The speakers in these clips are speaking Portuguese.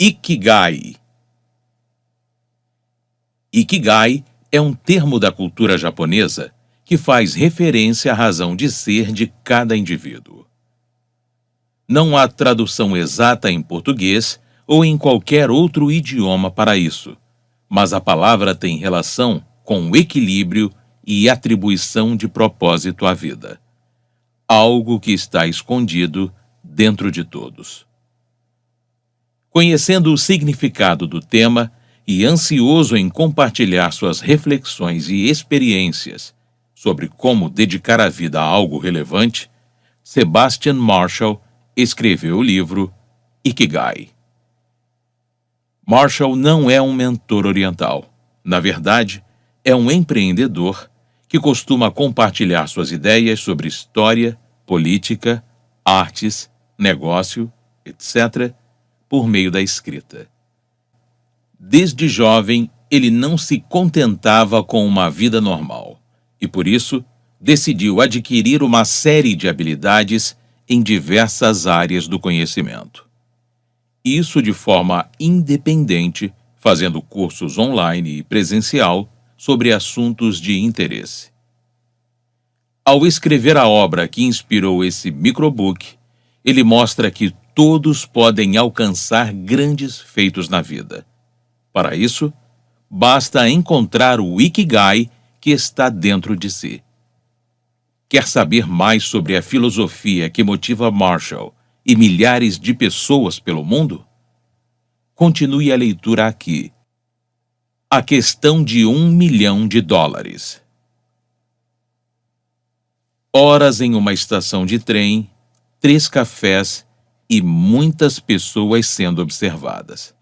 Ikigai. Ikigai é um termo da cultura japonesa que faz referência à razão de ser de cada indivíduo. Não há tradução exata em português ou em qualquer outro idioma para isso, mas a palavra tem relação com o equilíbrio e atribuição de propósito à vida, algo que está escondido dentro de todos. Conhecendo o significado do tema e ansioso em compartilhar suas reflexões e experiências sobre como dedicar a vida a algo relevante, Sebastian Marshall escreveu o livro Ikigai. Marshall não é um mentor oriental. Na verdade, é um empreendedor que costuma compartilhar suas ideias sobre história, política, artes, negócio, etc., por meio da escrita. Desde jovem, ele não se contentava com uma vida normal e, por isso, decidiu adquirir uma série de habilidades em diversas áreas do conhecimento. Isso de forma independente, fazendo cursos online e presencial sobre assuntos de interesse. Ao escrever a obra que inspirou esse microbook, ele mostra que todos podem alcançar grandes feitos na vida. Para isso, basta encontrar o Ikigai que está dentro de si. Quer saber mais sobre a filosofia que motiva Marshall e milhares de pessoas pelo mundo? Continue a leitura aqui. A questão de $1 milhão. Horas em uma estação de trem, 3 cafés e muitas pessoas sendo observadas.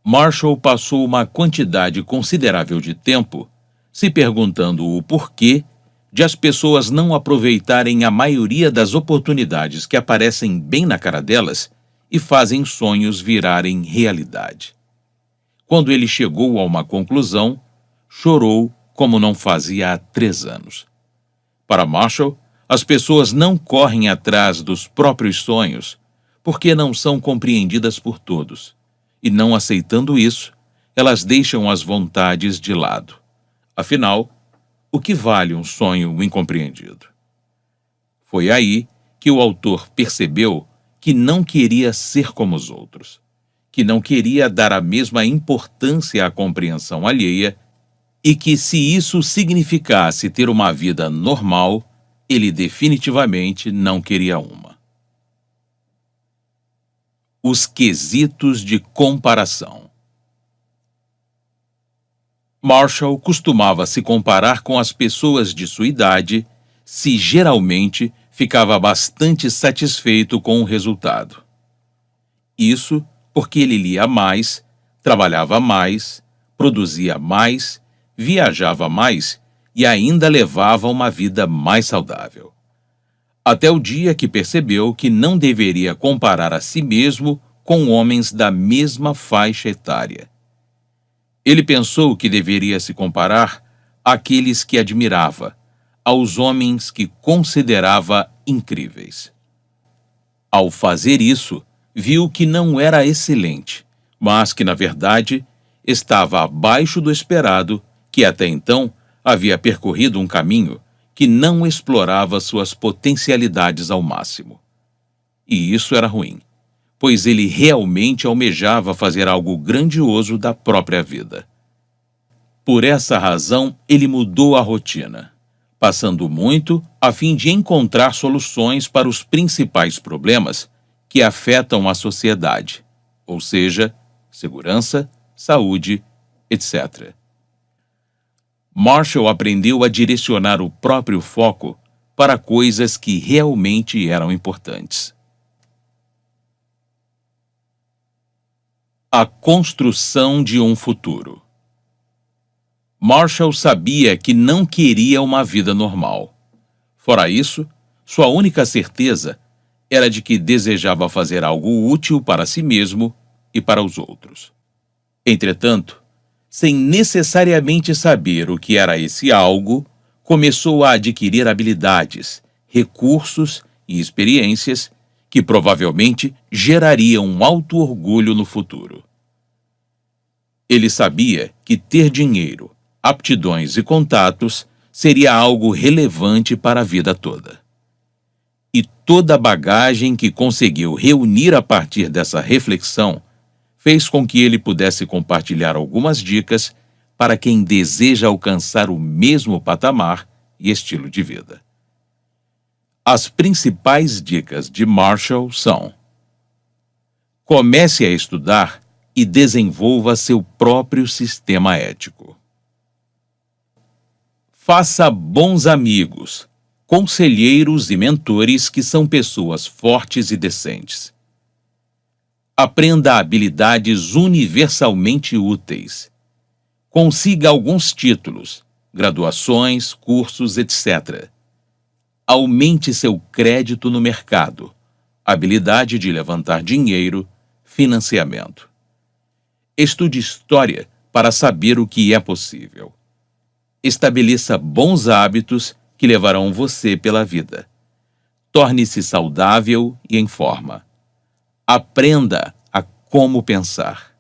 Marshall passou uma quantidade considerável de tempo se perguntando o porquê de as pessoas não aproveitarem a maioria das oportunidades que aparecem bem na cara delas e fazem sonhos virarem realidade. Quando ele chegou a uma conclusão, chorou como não fazia há 3 anos. Para Marshall, as pessoas não correm atrás dos próprios sonhos porque não são compreendidas por todos, e não aceitando isso, elas deixam as vontades de lado. Afinal, o que vale um sonho incompreendido? Foi aí que o autor percebeu que não queria ser como os outros, que não queria dar a mesma importância à compreensão alheia e que, se isso significasse ter uma vida normal, ele definitivamente não queria uma. Os quesitos de comparação. Marshall costumava se comparar com as pessoas de sua idade, se geralmente ficava bastante satisfeito com o resultado. Isso porque ele lia mais, trabalhava mais, produzia mais, viajava mais e ainda levava uma vida mais saudável. Até o dia que percebeu que não deveria comparar a si mesmo com homens da mesma faixa etária. Ele pensou que deveria se comparar àqueles que admirava, aos homens que considerava incríveis. Ao fazer isso, viu que não era excelente, mas que, na verdade, estava abaixo do esperado, que até então havia percorrido um caminho que não explorava suas potencialidades ao máximo. E isso era ruim, pois ele realmente almejava fazer algo grandioso da própria vida. Por essa razão, ele mudou a rotina, passando muito a fim de encontrar soluções para os principais problemas que afetam a sociedade, ou seja, segurança, saúde, etc. Marshall aprendeu a direcionar o próprio foco para coisas que realmente eram importantes. A construção de um futuro. Marshall sabia que não queria uma vida normal. Fora isso, sua única certeza era de que desejava fazer algo útil para si mesmo e para os outros. Entretanto, sem necessariamente saber o que era esse algo, começou a adquirir habilidades, recursos e experiências que provavelmente geraria um alto orgulho no futuro. Ele sabia que ter dinheiro, aptidões e contatos seria algo relevante para a vida toda. E toda a bagagem que conseguiu reunir a partir dessa reflexão fez com que ele pudesse compartilhar algumas dicas para quem deseja alcançar o mesmo patamar e estilo de vida. As principais dicas de Marshall são: comece a estudar e desenvolva seu próprio sistema ético. Faça bons amigos, conselheiros e mentores que são pessoas fortes e decentes. Aprenda habilidades universalmente úteis. Consiga alguns títulos, graduações, cursos, etc. Aumente seu crédito no mercado, habilidade de levantar dinheiro, financiamento. Estude história para saber o que é possível. Estabeleça bons hábitos que levarão você pela vida. Torne-se saudável e em forma. Aprenda a como pensar.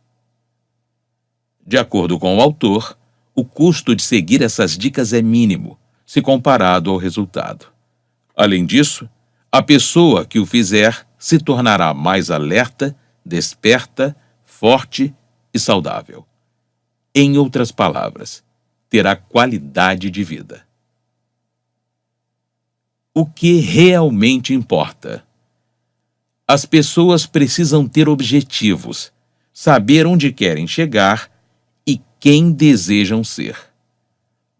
De acordo com o autor, o custo de seguir essas dicas é mínimo, se comparado ao resultado. Além disso, a pessoa que o fizer se tornará mais alerta, desperta, forte e saudável. Em outras palavras, terá qualidade de vida. O que realmente importa? As pessoas precisam ter objetivos, saber onde querem chegar e quem desejam ser.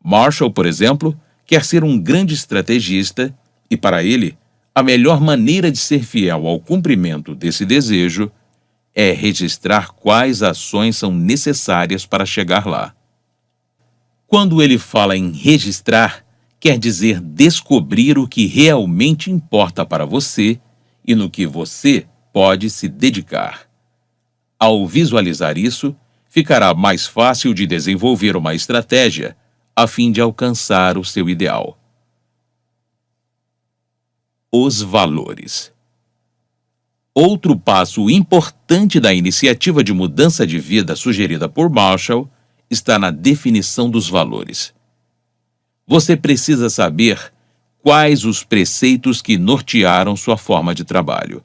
Marshall, por exemplo, quer ser um grande estrategista e, para ele, a melhor maneira de ser fiel ao cumprimento desse desejo é registrar quais ações são necessárias para chegar lá. Quando ele fala em registrar, quer dizer descobrir o que realmente importa para você e no que você pode se dedicar. Ao visualizar isso, ficará mais fácil de desenvolver uma estratégia a fim de alcançar o seu ideal. Os valores. Outro passo importante da iniciativa de mudança de vida sugerida por Marshall está na definição dos valores. Você precisa saber quais os preceitos que nortearam sua forma de trabalho.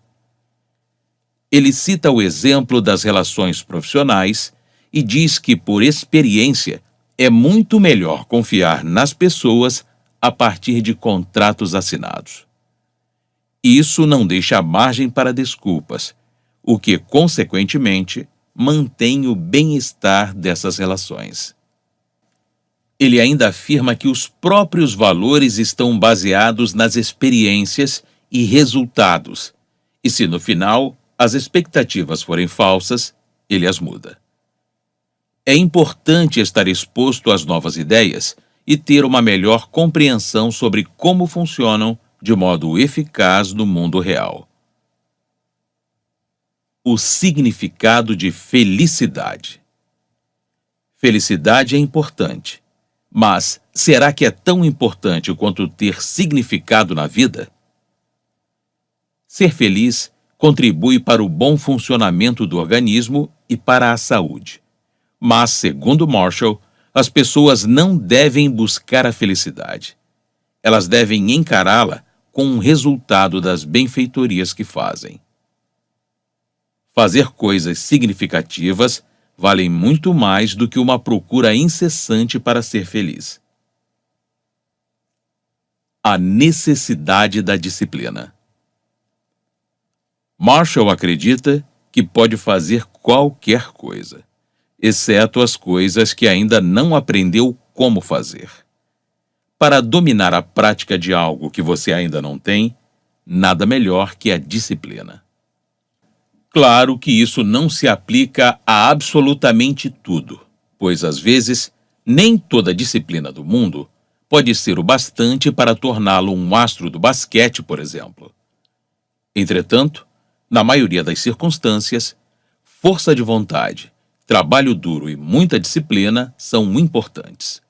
Ele cita o exemplo das relações profissionais e diz que, por experiência, é muito melhor confiar nas pessoas a partir de contratos assinados. Isso não deixa margem para desculpas, o que, consequentemente, mantém o bem-estar dessas relações. Ele ainda afirma que os próprios valores estão baseados nas experiências e resultados, e se no final as expectativas forem falsas, ele as muda. É importante estar exposto às novas ideias e ter uma melhor compreensão sobre como funcionam de modo eficaz no mundo real. O significado de felicidade. Felicidade é importante, mas será que é tão importante quanto ter significado na vida? Ser feliz contribui para o bom funcionamento do organismo e para a saúde. Mas, segundo Marshall, as pessoas não devem buscar a felicidade. Elas devem encará-la como um resultado das benfeitorias que fazem. Fazer coisas significativas valem muito mais do que uma procura incessante para ser feliz. A necessidade da disciplina. Marshall acredita que pode fazer qualquer coisa, exceto as coisas que ainda não aprendeu como fazer. Para dominar a prática de algo que você ainda não tem, nada melhor que a disciplina. Claro que isso não se aplica a absolutamente tudo, pois às vezes nem toda disciplina do mundo pode ser o bastante para torná-lo um astro do basquete, por exemplo. Entretanto, na maioria das circunstâncias, força de vontade, trabalho duro e muita disciplina são importantes.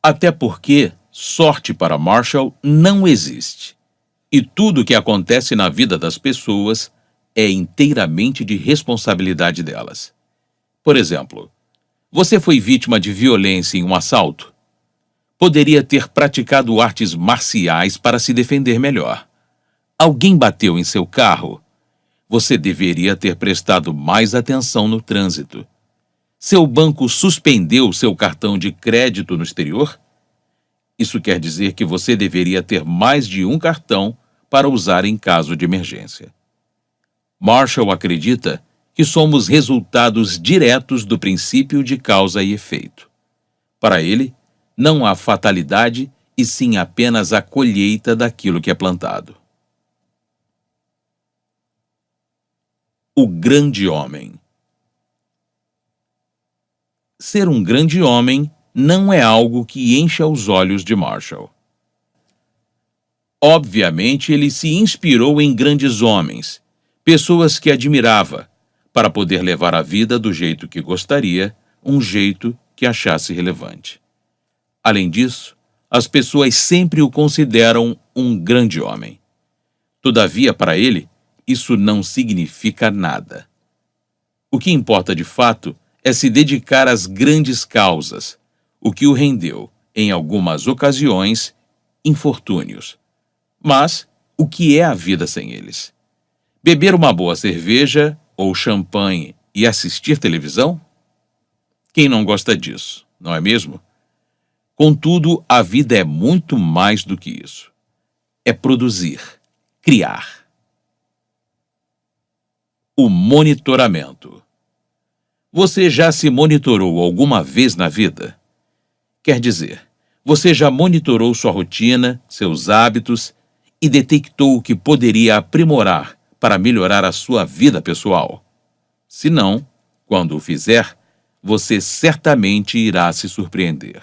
Até porque sorte para Marshall não existe. E tudo o que acontece na vida das pessoas é inteiramente de responsabilidade delas. Por exemplo, você foi vítima de violência em um assalto? Poderia ter praticado artes marciais para se defender melhor. Alguém bateu em seu carro? Você deveria ter prestado mais atenção no trânsito. Seu banco suspendeu seu cartão de crédito no exterior? Isso quer dizer que você deveria ter mais de um cartão para usar em caso de emergência. Marshall acredita que somos resultados diretos do princípio de causa e efeito. Para ele, não há fatalidade e sim apenas a colheita daquilo que é plantado. O grande homem. Ser um grande homem não é algo que encha os olhos de Marshall. Obviamente, ele se inspirou em grandes homens, pessoas que admirava, para poder levar a vida do jeito que gostaria, um jeito que achasse relevante. Além disso, as pessoas sempre o consideram um grande homem. Todavia, para ele, isso não significa nada. O que importa de fato é se dedicar às grandes causas, o que o rendeu, em algumas ocasiões, infortúnios. Mas o que é a vida sem eles? Beber uma boa cerveja ou champanhe e assistir televisão? Quem não gosta disso, não é mesmo? Contudo, a vida é muito mais do que isso. É produzir, criar. O monitoramento. Você já se monitorou alguma vez na vida? Quer dizer, você já monitorou sua rotina, seus hábitos e detectou o que poderia aprimorar para melhorar a sua vida pessoal? Se não, quando o fizer, você certamente irá se surpreender.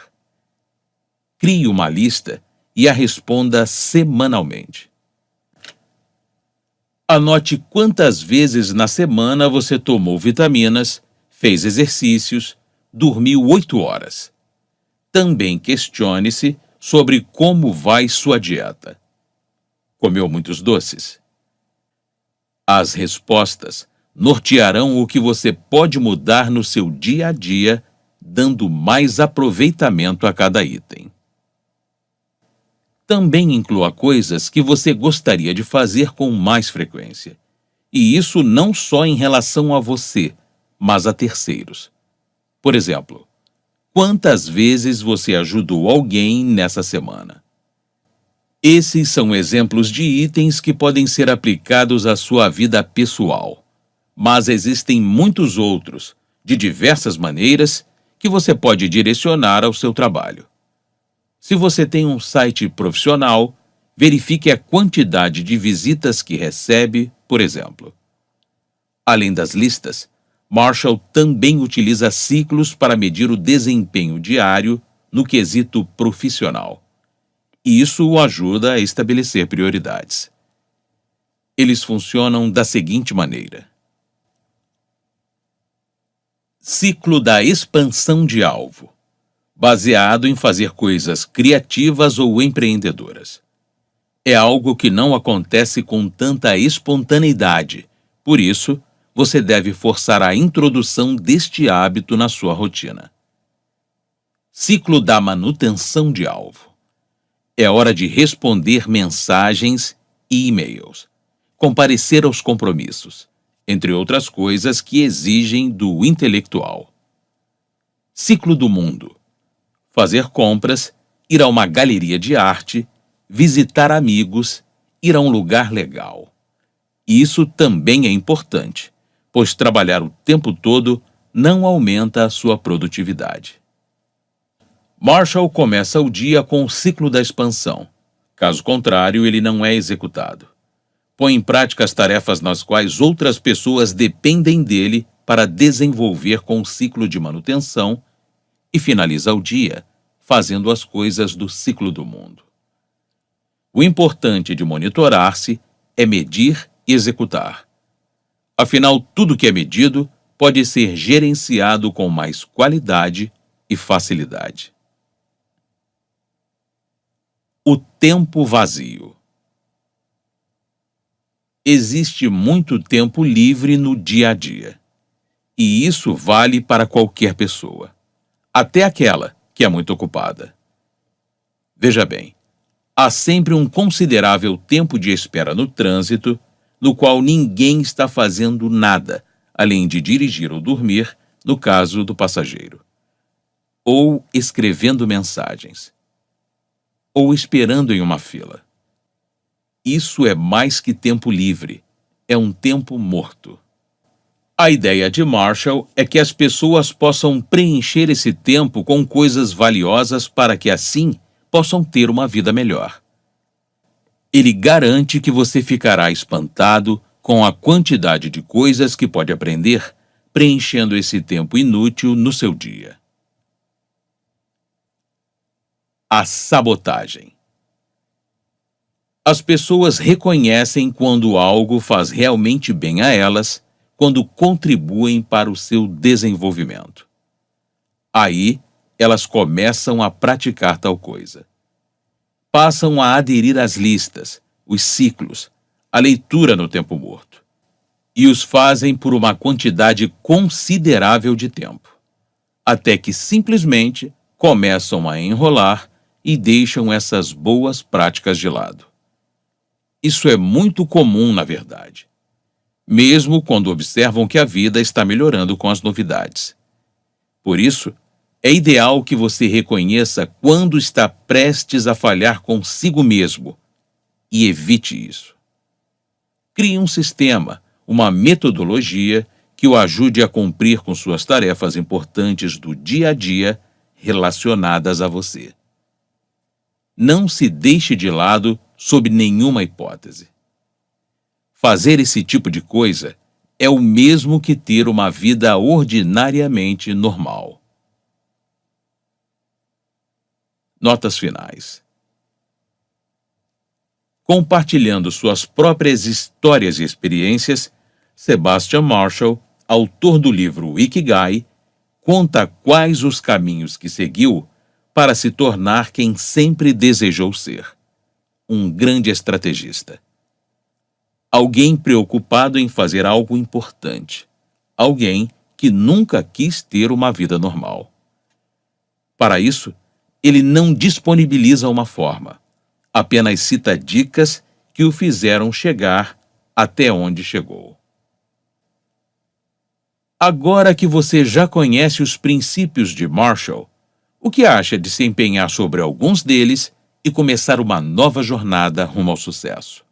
Crie uma lista e a responda semanalmente. Anote quantas vezes na semana você tomou vitaminas, fez exercícios, dormiu 8 horas. Também questione-se sobre como vai sua dieta. Comeu muitos doces? As respostas nortearão o que você pode mudar no seu dia a dia, dando mais aproveitamento a cada item. Também inclua coisas que você gostaria de fazer com mais frequência. E isso não só em relação a você, mas a terceiros. Por exemplo, quantas vezes você ajudou alguém nessa semana? Esses são exemplos de itens que podem ser aplicados à sua vida pessoal. Mas existem muitos outros, de diversas maneiras, que você pode direcionar ao seu trabalho. Se você tem um site profissional, verifique a quantidade de visitas que recebe, por exemplo. Além das listas, Marshall também utiliza ciclos para medir o desempenho diário no quesito profissional. E isso o ajuda a estabelecer prioridades. Eles funcionam da seguinte maneira. Ciclo da expansão de alvo, baseado em fazer coisas criativas ou empreendedoras. É algo que não acontece com tanta espontaneidade, por isso, você deve forçar a introdução deste hábito na sua rotina. Ciclo da manutenção de alvo. É hora de responder mensagens e e-mails, comparecer aos compromissos, entre outras coisas que exigem do intelectual. Ciclo do mundo. Fazer compras, ir a uma galeria de arte, visitar amigos, ir a um lugar legal. Isso também é importante, pois trabalhar o tempo todo não aumenta a sua produtividade. Marshall começa o dia com o ciclo da expansão. Caso contrário, ele não é executado. Põe em prática as tarefas nas quais outras pessoas dependem dele para desenvolver com o ciclo de manutenção e finaliza o dia fazendo as coisas do ciclo do mundo. O importante de monitorar-se é medir e executar. Afinal, tudo que é medido pode ser gerenciado com mais qualidade e facilidade. O tempo vazio. Existe muito tempo livre no dia a dia. E isso vale para qualquer pessoa, até aquela que é muito ocupada. Veja bem, há sempre um considerável tempo de espera no trânsito, no qual ninguém está fazendo nada, além de dirigir ou dormir, no caso do passageiro, ou escrevendo mensagens, ou esperando em uma fila. Isso é mais que tempo livre, é um tempo morto. A ideia de Marshall é que as pessoas possam preencher esse tempo com coisas valiosas para que assim possam ter uma vida melhor. Ele garante que você ficará espantado com a quantidade de coisas que pode aprender preenchendo esse tempo inútil no seu dia. A sabotagem. As pessoas reconhecem quando algo faz realmente bem a elas, quando contribuem para o seu desenvolvimento. Aí, elas começam a praticar tal coisa. Passam a aderir às listas, os ciclos, a leitura no tempo morto. E os fazem por uma quantidade considerável de tempo, até que simplesmente começam a enrolar e deixam essas boas práticas de lado. Isso é muito comum, na verdade, mesmo quando observam que a vida está melhorando com as novidades. Por isso, é ideal que você reconheça quando está prestes a falhar consigo mesmo e evite isso. Crie um sistema, uma metodologia que o ajude a cumprir com suas tarefas importantes do dia a dia relacionadas a você. Não se deixe de lado sob nenhuma hipótese. Fazer esse tipo de coisa é o mesmo que ter uma vida ordinariamente normal. Notas finais. Compartilhando suas próprias histórias e experiências, Sebastian Marshall, autor do livro Ikigai, conta quais os caminhos que seguiu para se tornar quem sempre desejou ser: um grande estrategista. Alguém preocupado em fazer algo importante. Alguém que nunca quis ter uma vida normal. Para isso, ele não disponibiliza uma forma, apenas cita dicas que o fizeram chegar até onde chegou. Agora que você já conhece os princípios de Marshall, o que acha de se empenhar sobre alguns deles e começar uma nova jornada rumo ao sucesso?